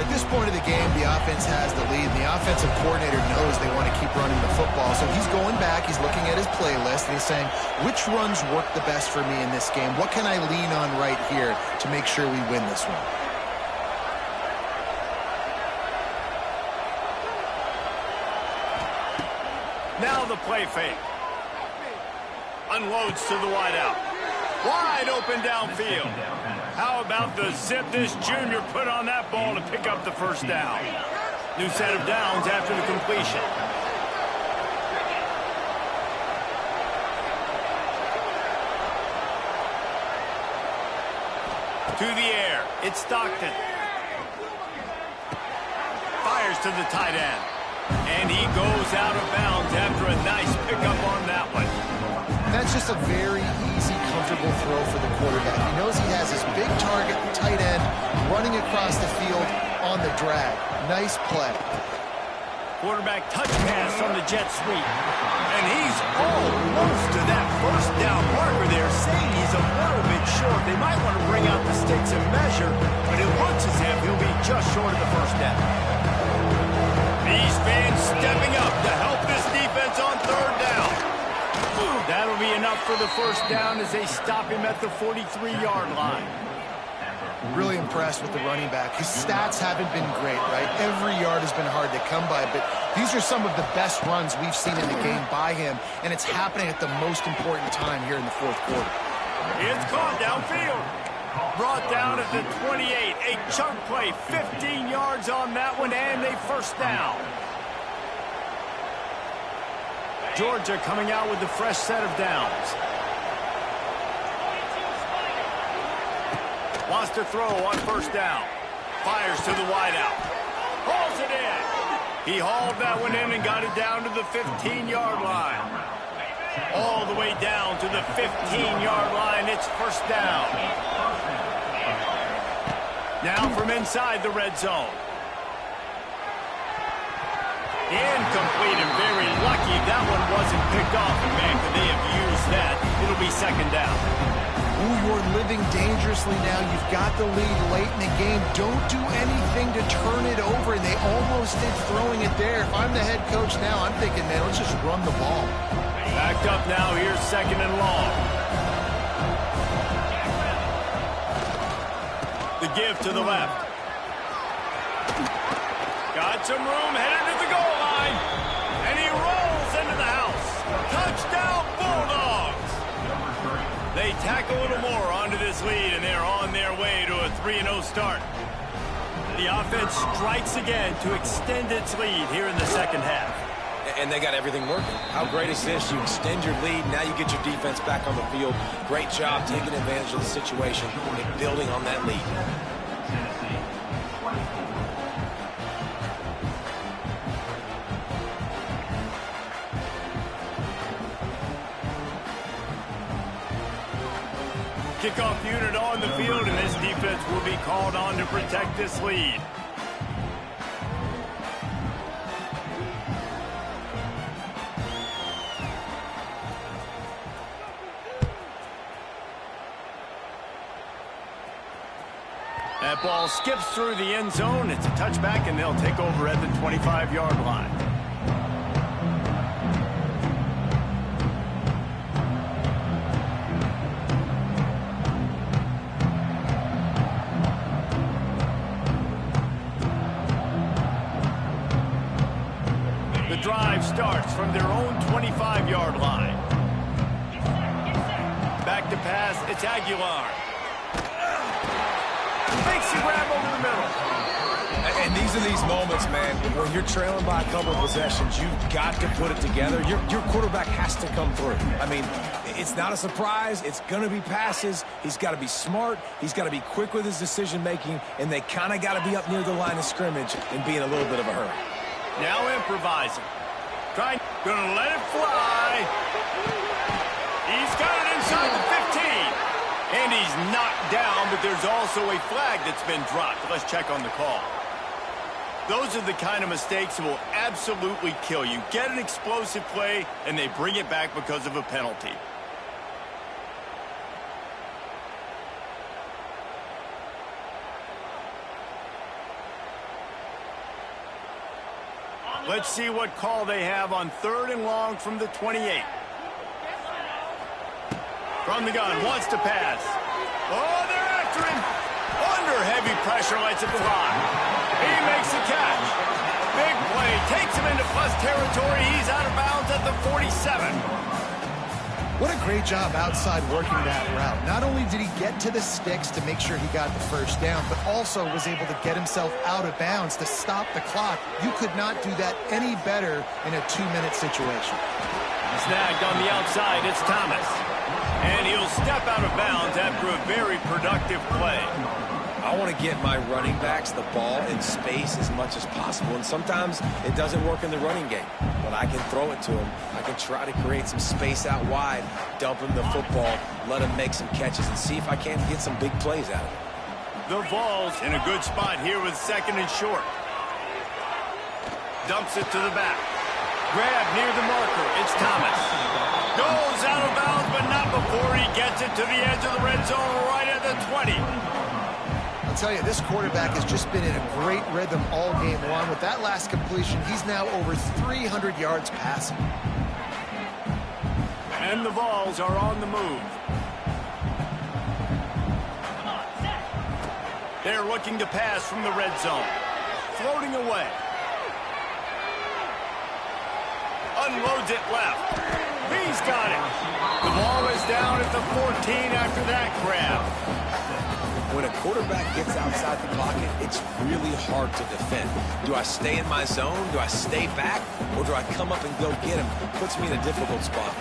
At this point of the game, the offense has the lead, and the offensive coordinator knows they want to keep running the football. So he's going back, he's looking at his playlist, and he's saying, which runs work the best for me in this game? What can I lean on right here to make sure we win this one? Now the play fake. Unloads to the wideout. Wide open downfield. How about the zip this junior put on that ball to pick up the first down? New set of downs after the completion. To the air. It's Stockton. Fires to the tight end. And he goes out of bounds after a nice pickup on that one. That's just a very easy, comfortable throw for the quarterback. He knows he has his big target, tight end, running across the field on the drag. Nice play. Quarterback touch pass on the jet sweep. And he's almost to that first down marker there, saying he's a little bit short. They might want to bring out the sticks and measure, but it looks as if he'll be just short of the first down. These fans stepping up to help this defense on 3rd down. That'll be enough for the first down as they stop him at the 43-yard line. Really impressed with the running back. His stats haven't been great, right? Every yard has been hard to come by, but these are some of the best runs we've seen in the game by him, and it's happening at the most important time here in the 4th quarter. It's caught downfield. Brought down at the 28. A chunk play, 15 yards on that one, and a first down. Georgia coming out with the fresh set of downs. Wants to throw on first down. Fires to the wideout. Hauls it in. He hauled that one in and got it down to the 15-yard line. All the way down to the 15-yard line. It's first down. Now from inside the red zone. Incomplete and very lucky that one wasn't picked off. And man, could they have used that? It'll be second down. Ooh, you're living dangerously now. You've got the lead late in the game. Don't do anything to turn it over. And they almost did throwing it there. If I'm the head coach now, I'm thinking, man, let's just run the ball. Backed up now. Here's second and long. The give to the left. Got some room, headed to the goal line. And he rolls into the house. Touchdown, Bulldogs. They tack a little more onto this lead, and they're on their way to a 3-0 start. The offense strikes again to extend its lead here in the second half. And they got everything working. How great is this? You extend your lead, now you get your defense back on the field. Great job taking advantage of the situation and building on that lead. Kickoff unit on the field, and this defense will be called on to protect this lead. That ball skips through the end zone. It's a touchback, and they'll take over at the 25-yard line. The drive starts from their own 25-yard line. Back to pass, it's Aguilar. Makes the grab over the middle. And these are these moments, man, when you're trailing by a couple of possessions, you've got to put it together. Your quarterback has to come through. I mean, it's not a surprise. It's going to be passes. He's got to be smart. He's got to be quick with his decision-making, and they kind of got to be up near the line of scrimmage and be in a little bit of a hurry. Now improvising. Gonna let it fly. He's got it inside the 15. And he's knocked down, but there's also a flag that's been dropped. Let's check on the call. Those are the kind of mistakes that will absolutely kill you. Get an explosive play, and they bring it back because of a penalty. Let's see what call they have on 3rd and long from the 28. From the gun, wants to pass. Oh, they're after him. Under heavy pressure, lets it fly. He makes the catch. Big play, takes him into plus territory. He's out of bounds at the 47. What a great job outside working that route. Not only did he get to the sticks to make sure he got the first down, but also was able to get himself out of bounds to stop the clock. You could not do that any better in a 2-minute situation. Snagged on the outside, it's Thomas. And he'll step out of bounds after a very productive play. I want to get my running backs the ball in space as much as possible. And sometimes it doesn't work in the running game. But I can throw it to him. I can try to create some space out wide, dump him the football, let him make some catches, and see if I can't get some big plays out of it. The Vols in a good spot here with 2nd and short. Dumps it to the back. Grab near the marker. It's Thomas. Goes out of bounds, but not before he gets it to the edge of the red zone right at the 20. I'll tell you, this quarterback has just been in a great rhythm all game long. With that last completion, he's now over 300 yards passing. And the Vols are on the move. They're looking to pass from the red zone. Floating away. Unloads it left. He's got it. The ball is down at the 14 after that grab. When a quarterback gets outside the pocket, it's really hard to defend. Do I stay in my zone? Do I stay back? Or do I come up and go get him? Puts me in a difficult spot.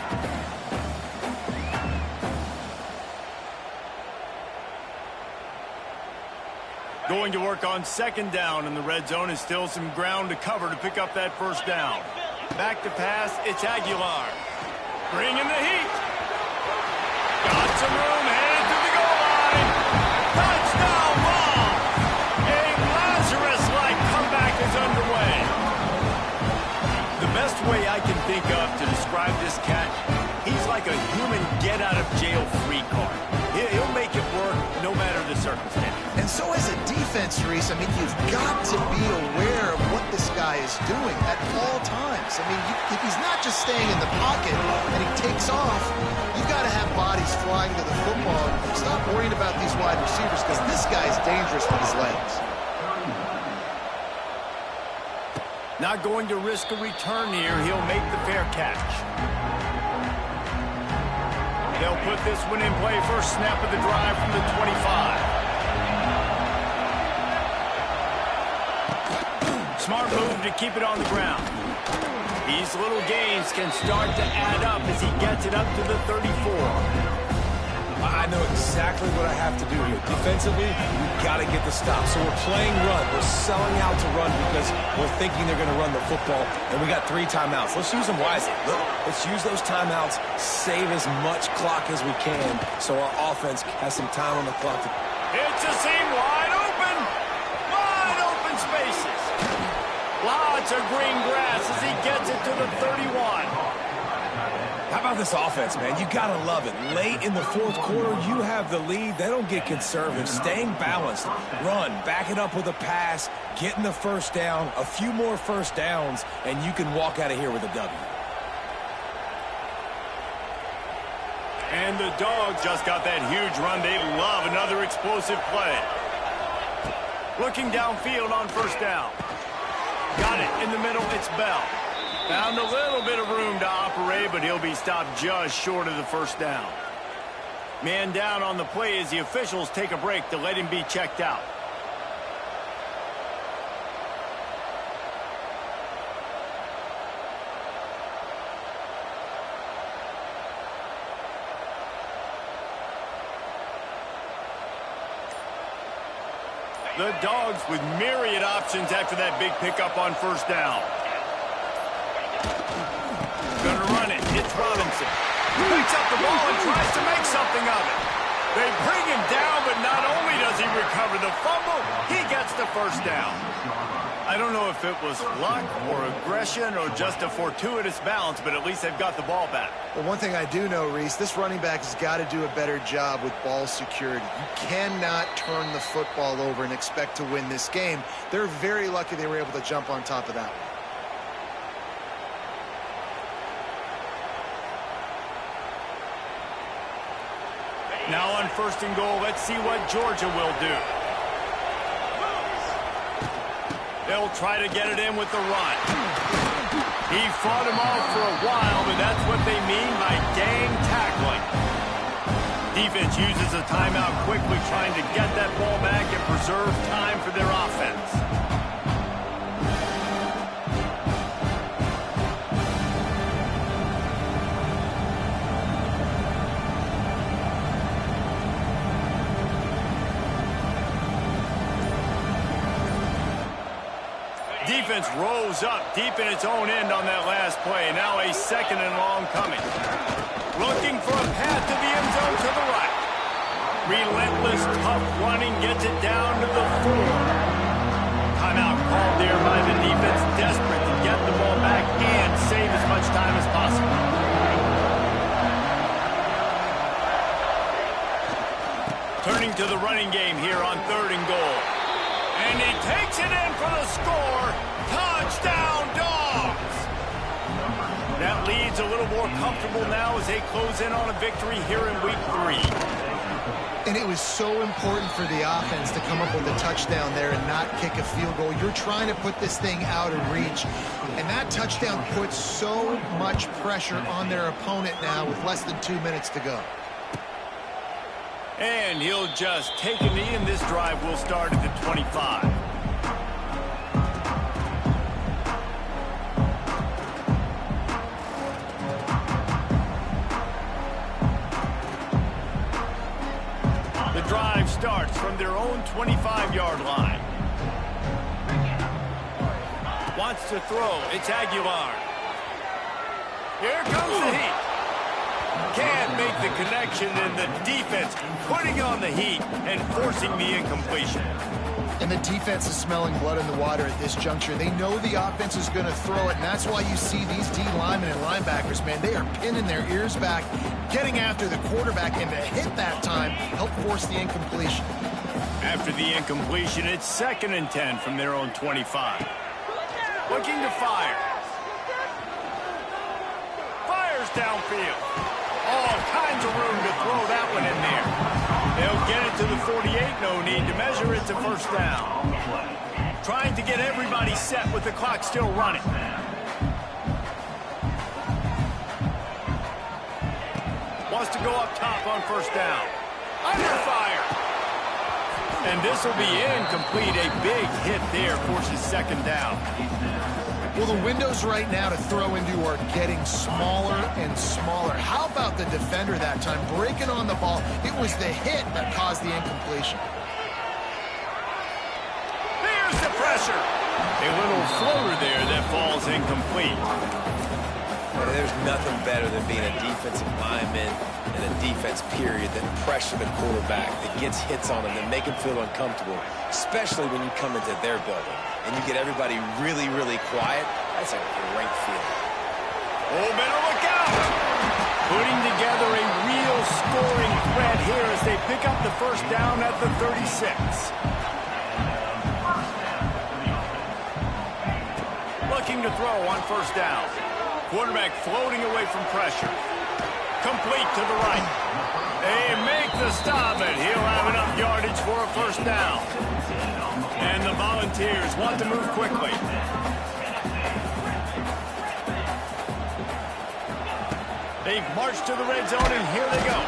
Going to work on 2nd down in the red zone, and still some ground to cover to pick up that first down. Back to pass, it's Aguilar. Bringing the heat. Got some room, headed to the goal line. Touchdown ball. A Lazarus-like comeback is underway. The best way I can think of to describe this catch, he's like a human get-out-of-jail-free card. He'll make it work no matter the circumstance. And so as a defense, Reese, I mean, you've got to be aware of what this guy is doing at all times. I mean, if he's not just staying in the pocket and he takes off, you've got to have bodies flying to the football. Stop worrying about these wide receivers, because this guy's dangerous with his legs. Not going to risk a return here. He'll make the fair catch. They'll put this one in play. First snap of the drive from the 25. Smart move to keep it on the ground. These little gains can start to add up as he gets it up to the 34. I know exactly what I have to do here. Defensively, we've got to get the stop. So we're playing run. We're selling out to run because we're thinking they're going to run the football, and we got 3 timeouts. Let's use them wisely. Let's use those timeouts, save as much clock as we can so our offense has some time on the clock. It's a seam wide open spaces. Lots of green grass as he gets it to the 31. How about this offense, man? You got to love it. Late in the fourth quarter, you have the lead. They don't get conservative. Staying balanced. Run. Back it up with a pass. Getting the first down. A few more first downs, and you can walk out of here with a W. And the Dogs just got that huge run. They love another explosive play. Looking downfield on first down. Got it in the middle. It's Bell. Found a little bit of room to operate, but he'll be stopped just short of the first down. Man down on the play as the officials take a break to let him be checked out. The Dogs with myriad options after that big pickup on first down. Gonna run it. It's Robinson. Picks up the ball and tries to make something of it. They bring him down, but not only does he recover the fumble, he gets the first down. I don't know if it was luck or aggression or just a fortuitous bounce, but at least they've got the ball back. Well, one thing I do know, Reese, this running back has got to do a better job with ball security. You cannot turn the football over and expect to win this game. They're very lucky they were able to jump on top of that one. Now on first and goal, let's see what Georgia will do. They'll try to get it in with the run. He fought him off for a while, but that's what they mean by gang tackling. Defense uses a timeout quickly, trying to get that ball back and preserve time for their offense. Defense rose up deep in its own end on that last play. Now a second and long coming. Looking for a path to the end zone to the right. Relentless, tough running gets it down to the 4. Timeout called there by the defense, desperate to get the ball back and save as much time as possible. Turning to the running game here on third and goal. And he takes it in for the score. Touchdown, Dogs! That lead's a little more comfortable now as they close in on a victory here in week 3. And it was so important for the offense to come up with a touchdown there and not kick a field goal. You're trying to put this thing out of reach. And that touchdown puts so much pressure on their opponent now with less than 2 minutes to go. And he'll just take a knee, and this drive will start at the 25. The drive starts from their own 25-yard line. Wants to throw. It's Aguilar. Here comes the heat. Can't make the connection, and the defense putting on the heat and forcing the incompletion. And the defense is smelling blood in the water at this juncture. They know the offense is going to throw it, and that's why you see these D linemen and linebackers, man, they are pinning their ears back, getting after the quarterback, and to hit that time, help force the incompletion. After the incompletion, it's 2nd and 10 from their own 25. Looking to fire. Fires downfield. All kinds of room to throw that one in there. They'll get it to the 48. No need to measure. It's a first down. Trying to get everybody set with the clock still running. Wants to go up top on first down. Under fire. And this will be incomplete. A big hit there forces second down. Well, the windows right now to throw into are getting smaller and smaller. How about the defender that time breaking on the ball? It was the hit that caused the incompletion. Here's the pressure. A little floater there that falls incomplete. There's nothing better than being a defensive lineman and a defense period that pressure the quarterback, that gets hits on him, that make him feel uncomfortable, especially when you come into their building and you get everybody really, really quiet. That's a great feeling. Oh, better look out! Putting together a real scoring threat here as they pick up the first down at the 36. Looking to throw on first down. Quarterback floating away from pressure. Complete to the right. They make the stop, and he'll have enough yardage for a first down. And the Volunteers want to move quickly. They've marched to the red zone, and here they go.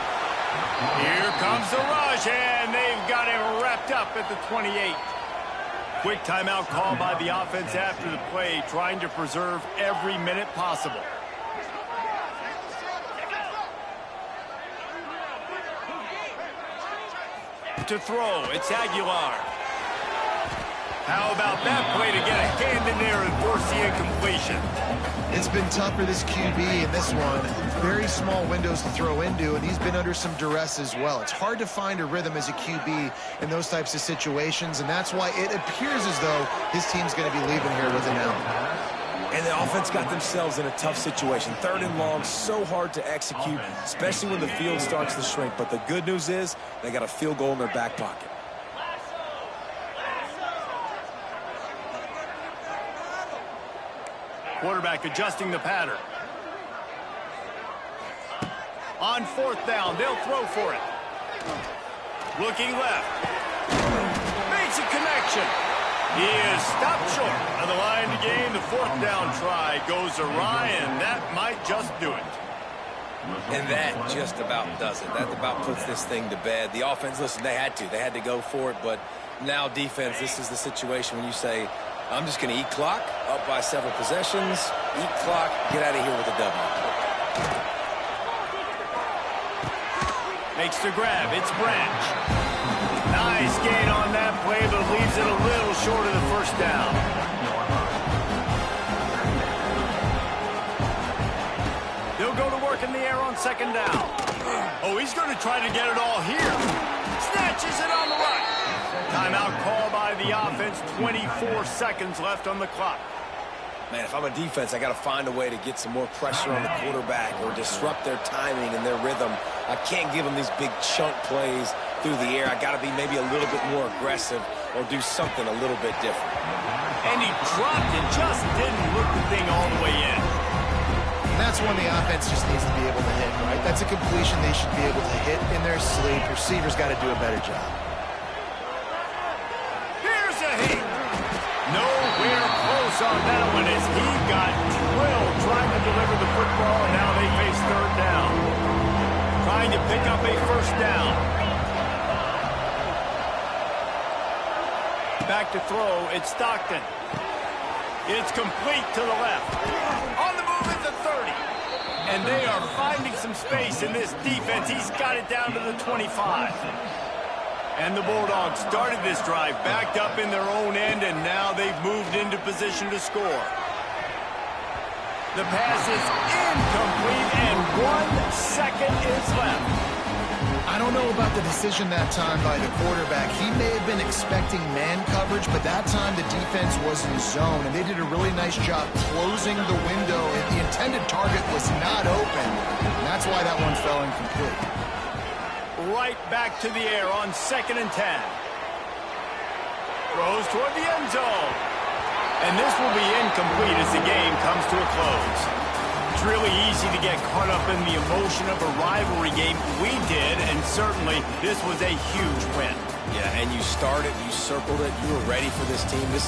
Here comes the rush, and they've got him wrapped up at the 28. Quick timeout call by the offense after the play, trying to preserve every minute possible. To throw, it's Aguilar. How about that play to get a hand in there and force the incompletion? It's been tough for this QB in this one. Very small windows to throw into, and he's been under some duress as well. It's hard to find a rhythm as a QB in those types of situations, and that's why it appears as though his team's going to be leaving here with an L. And the offense got themselves in a tough situation. Third and long, so hard to execute, especially when the field starts to shrink. But the good news is they got a field goal in their back pocket. Quarterback adjusting the pattern. On fourth down, they'll throw for it. Looking left. Makes a connection. He is stopped short of the line to gain. The fourth down try goes awry, and that might just do it. And that just about does it. That about puts this thing to bed. The offense, listen, they had to go for it, but now defense, this is the situation when you say, I'm just going to eat clock, up by several possessions, eat clock, get out of here with a W. Makes the grab. It's Branch. Nice gain on that play, but leaves it a little short of the first down. They'll go to work in the air on second down. Oh, he's going to try to get it all here. Snatches it on the right. Timeout call by the offense. 24 seconds left on the clock. Man, if I'm a defense, I got to find a way to get some more pressure on the quarterback or disrupt their timing and their rhythm. I can't give them these big chunk plays through the air. I got to be maybe a little bit more aggressive or do something a little bit different. And he dropped it, just didn't look the thing all the way in. That's when the offense just needs to be able to hit, right? That's a completion they should be able to hit in their sleep. Receivers got to do a better job. Here's a heat. Nowhere close on that one as he got drilled trying to deliver the football, and now they face third down. Trying to pick up a first down. Back to throw, it's Stockton. It's complete to the left. On the move at the 30. And they are finding some space in this defense. He's got it down to the 25. And the Bulldogs started this drive, backed up in their own end, and now they've moved into position to score. The pass is incomplete, and 1 second is left. I don't know about the decision that time by the quarterback. He may have been expecting man coverage, but that time the defense was in zone, and they did a really nice job closing the window. The intended target was not open, and that's why that one fell incomplete. Right back to the air on 2nd and 10. Throws toward the end zone. And this will be incomplete as the game comes to a close. It's really easy to get caught up in the emotion of a rivalry game. We did, and certainly this was a huge win. Yeah, and you started, you circled it, you were ready for this team. This is